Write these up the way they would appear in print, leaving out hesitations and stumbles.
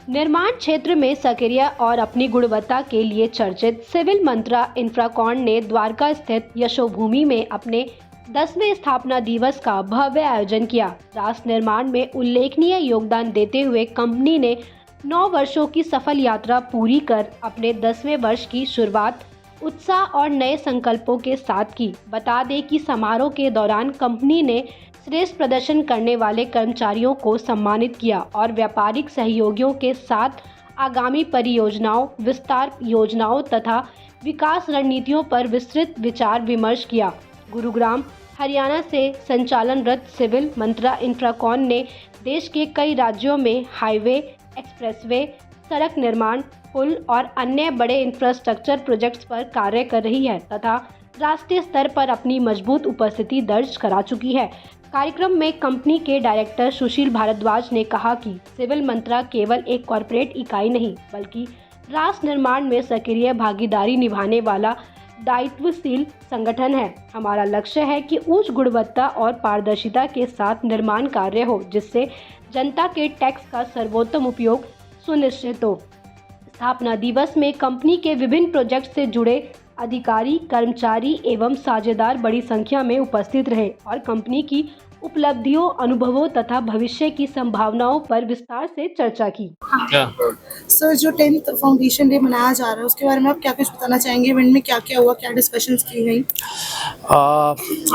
निर्माण क्षेत्र में सक्रिय और अपनी गुणवत्ता के लिए चर्चित सिविल मंत्रा इंफ्राकॉन ने द्वारका स्थित यशोभूमि में अपने 10वें स्थापना दिवस का भव्य आयोजन किया। राष्ट्र निर्माण में उल्लेखनीय योगदान देते हुए कंपनी ने 9 वर्षों की सफल यात्रा पूरी कर अपने 10वें वर्ष की शुरुआत उत्साह और नए संकल्पों के साथ की। बता दें कि समारोह के दौरान कंपनी ने श्रेष्ठ प्रदर्शन करने वाले कर्मचारियों को सम्मानित किया और व्यापारिक सहयोगियों के साथ आगामी परियोजनाओं, विस्तार योजनाओं तथा विकास रणनीतियों पर विस्तृत विचार विमर्श किया। गुरुग्राम, हरियाणा से संचालनरत सिविल मंत्रा इंफ्राकॉन ने देश के कई राज्यों में हाईवे, एक्सप्रेसवे, सड़क निर्माण, पुल और अन्य बड़े इंफ्रास्ट्रक्चर प्रोजेक्ट्स पर कार्य कर रही है तथा राष्ट्रीय स्तर पर अपनी मजबूत उपस्थिति दर्ज करा चुकी है। कार्यक्रम में कंपनी के डायरेक्टर सुशील भारद्वाज ने कहा कि सिविल मंत्रा केवल एक कॉरपोरेट इकाई नहीं बल्कि राष्ट्र निर्माण में सक्रिय भागीदारी निभाने वाला दायित्वशील संगठन है। हमारा लक्ष्य है कि उच्च गुणवत्ता और पारदर्शिता के साथ निर्माण कार्य हो जिससे जनता के टैक्स का सर्वोत्तम उपयोग सुनिश्चित हो। स्थापना दिवस में कंपनी के विभिन्न प्रोजेक्ट से जुड़े अधिकारी, कर्मचारी एवं साझेदार बड़ी संख्या में उपस्थित रहे और कंपनी की उपलब्धियों, अनुभवों तथा भविष्य की संभावनाओं पर विस्तार से चर्चा की। सर, जो 10th फाउंडेशन डे मनाया जा रहा है उसके बारे में आप क्या कुछ बताना चाहेंगे? इवेंट में क्या क्या हुआ, क्या डिस्कशंस की गई?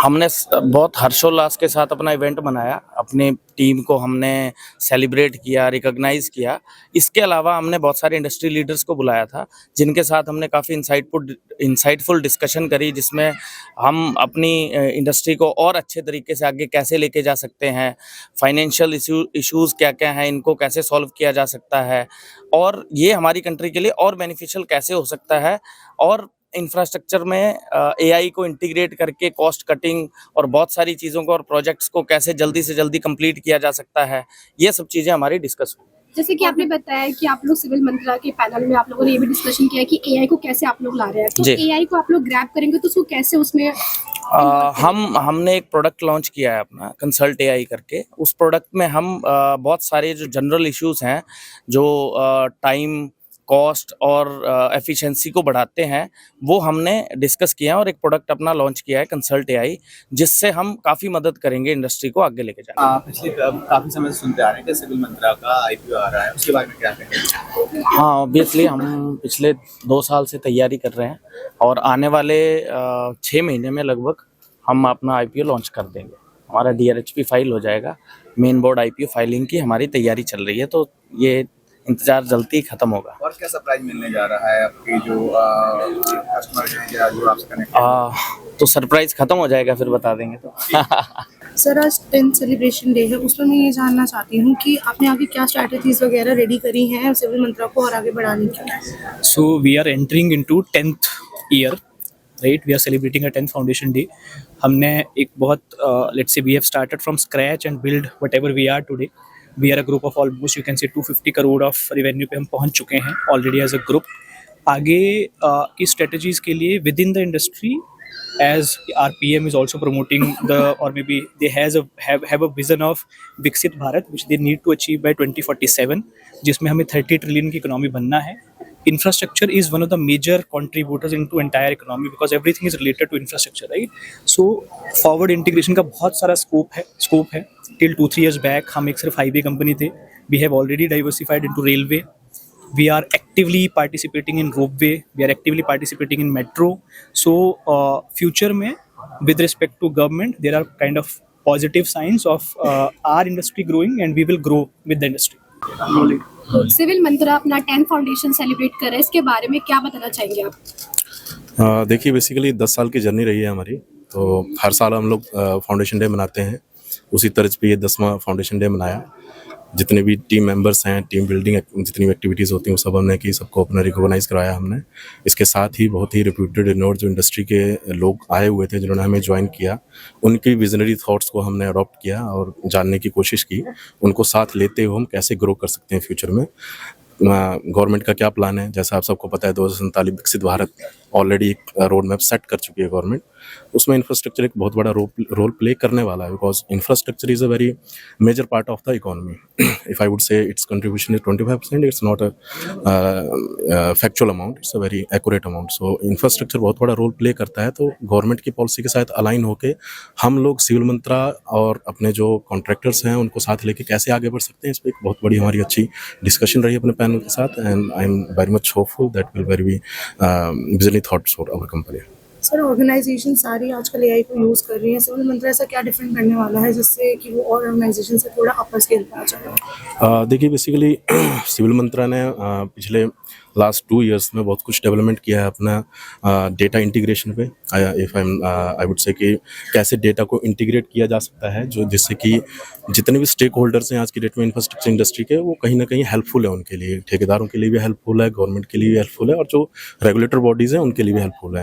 हमने बहुत हर्षोल्लास के साथ अपना इवेंट मनाया। अपनी टीम को हमने सेलिब्रेट किया, रिकॉग्नाइज किया। इसके अलावा हमने बहुत सारे इंडस्ट्री लीडर्स को बुलाया था जिनके साथ हमने काफ़ी इंसाइटफुल डिस्कशन करी, जिसमें हम अपनी इंडस्ट्री को और अच्छे तरीके से आगे कैसे लेके जा सकते हैं, फाइनेंशियल इश्यूज क्या क्या हैं, इनको कैसे सॉल्व किया जा सकता है और ये हमारी कंट्री के लिए और बेनिफिशियल कैसे हो सकता है, और इंफ्रास्ट्रक्चर में एआई को इंटीग्रेट करके कॉस्ट कटिंग और बहुत सारी चीज़ों को और प्रोजेक्ट्स को कैसे जल्दी से जल्दी कंप्लीट किया जा सकता है, ये सब चीज़ें हमारी डिस्कस हुई। जैसे कि आपने बताया कि आप लोग सिविल मंत्रा के पैनल में आप लोगों ने ये भी डिस्कशन किया कि एआई को कैसे आप लोग ला रहे हैं, तो एआई को आप लोग ग्रैब करेंगे तो उसको कैसे उसमें हमने एक प्रोडक्ट लॉन्च किया है अपना कंसल्ट एआई करके। उस प्रोडक्ट में हम बहुत सारे जो जनरल इश्यूज हैं, जो टाइम, कॉस्ट और एफिशिएंसी को बढ़ाते हैं, वो हमने डिस्कस किया है और एक प्रोडक्ट अपना लॉन्च किया है कंसल्ट एआई, जिससे हम काफ़ी मदद करेंगे इंडस्ट्री को आगे लेके जाने। पिछले काफ़ी समय से सुनते आ रहे हैं कि सिविल मंत्रा का आईपीओ आ रहा है, उसके बारे में क्या कहेंगे? हाँ, ऑब्वियसली हम पिछले 2 साल से तैयारी कर रहे हैं और आने वाले 6 महीने में लगभग हम अपना आईपीओ लॉन्च कर देंगे। हमारा डीआरएचपी फाइल हो जाएगा। मेन बोर्ड आईपीओ फाइलिंग की हमारी तैयारी चल रही है, तो ये इंतजार जल्दी खत्म होगा। और क्या सरप्राइज मिलने जा रहा है आपके जो कस्टमर हैं या जो आपसे कनेक्ट? तो सरप्राइज खत्म हो जाएगा, फिर बता देंगे। तो सर, आज 10th सेलिब्रेशन डे है, उसमें मैं ये जानना चाहती हूँ कि आपने आगे क्या स्ट्रैटेजीज वगैरह रेडी करी हैं सिविल मंत्रा को और आगे बढ़ाने की? So we are entering into 10th year, right? We are celebrating a 10th foundation day. हमने एक बहुत let's say we have started from scratch and build whatever we are today. We are a group of almost you can say 250 crore of revenue पे हम पहुंच चुके हैं already as a group. आगे की strategies के लिए within the industry, as our PM is also promoting the or maybe they have a vision of Viksit Bharat which they need to achieve by 2047, जिसमें हमें 30 ट्रिलियन की economy बनना है। Infrastructure is one of the major contributors into entire economy because everything is related to infrastructure, right? So forward integration का बहुत सारा scope है। Till 2-3 years back हम एक सिर्फ हाईवे कंपनी थे। We have already diversified into railway. We are actively participating in ropeway. We are actively participating in metro. So future में with respect to government there are kind of positive signs of our industry growing and we will grow with the industry. Civil Mantra अपना 10th foundation celebrate कर रहा है, इसके बारे में क्या बताना चाहेंगे आप? देखिए, बेसिकली 10 साल की जर्नी रही है हमारी, तो हर साल हम लोग फाउंडेशन डे मनाते हैं। उसी तर्ज पे ये 10वां फाउंडेशन डे मनाया। जितने भी टीम मेंबर्स हैं, टीम बिल्डिंग जितनी भी एक्टिविटीज़ होती हैं वो सब हमने की, सबको अपना रिकॉग्नाइज कराया हमने। इसके साथ ही बहुत ही रिप्यूटेड रिनोड जो इंडस्ट्री के लोग आए हुए थे जिन्होंने हमें ज्वाइन किया, उनकी विजनरी थॉट्स को हमने अडॉप्ट किया और जानने की कोशिश की, उनको साथ लेते हुए हम कैसे ग्रो कर सकते हैं फ्यूचर में। गवर्नमेंट का क्या प्लान है, जैसा आप सबको पता है 2047 विकसित भारत ऑलरेडी एक रोड मैप सेट कर चुकी है गवर्नमेंट। उसमें इंफ्रास्ट्रक्चर एक बहुत बड़ा रोल प्ले करने वाला है, because infrastructure is a very major part of the economy. If I would say its contribution is 25%, it's not a factual amount, it's a very accurate amount. So infrastructure बहुत बड़ा role play करता है. तो government की policy के साथ align होके हम लोग सिविल मंत्रा और अपने जो कॉन्ट्रैक्टर्स हैं उनको साथ लेके कैसे आगे बढ़ सकते हैं, इस पर एक बहुत बड़ी हमारी अच्छी डिस्कशन रही अपने पैनल के साथ. And I am very much hopeful that will very visionally thoughts for our company. Sir organisation सारी आजकल एआई को यूज़ कर रही है, सिविल मंत्रा ऐसा क्या डिफरेंट करने वाला है जिससे कि वो और ऑर्गेनाइजेशन से थोड़ा अपर स्केल पर आ जाए? देखिए बेसिकली सिविल मंत्रा ने पिछले लास्ट 2 इयर्स में बहुत कुछ डेवलपमेंट किया है अपना डेटा इंटीग्रेशन पे. आई वुड से कि कैसे डेटा को इंटीग्रेट किया जा सकता है, जो जिससे कि जितने भी स्टेक होल्डर्स हैं आज की डेट में इंफ्रास्ट्रक्चर इंडस्ट्री के, वो कहीं ना कहीं हेल्पफुल है उनके लिए. ठेकेदारों के लिए भी हेल्पफुल है, गवर्नमेंट के लिए भी हेल्पफुल है, और जो रेगुलेटर बॉडीज़ हैं उनके लिए भी हेल्पफुल है.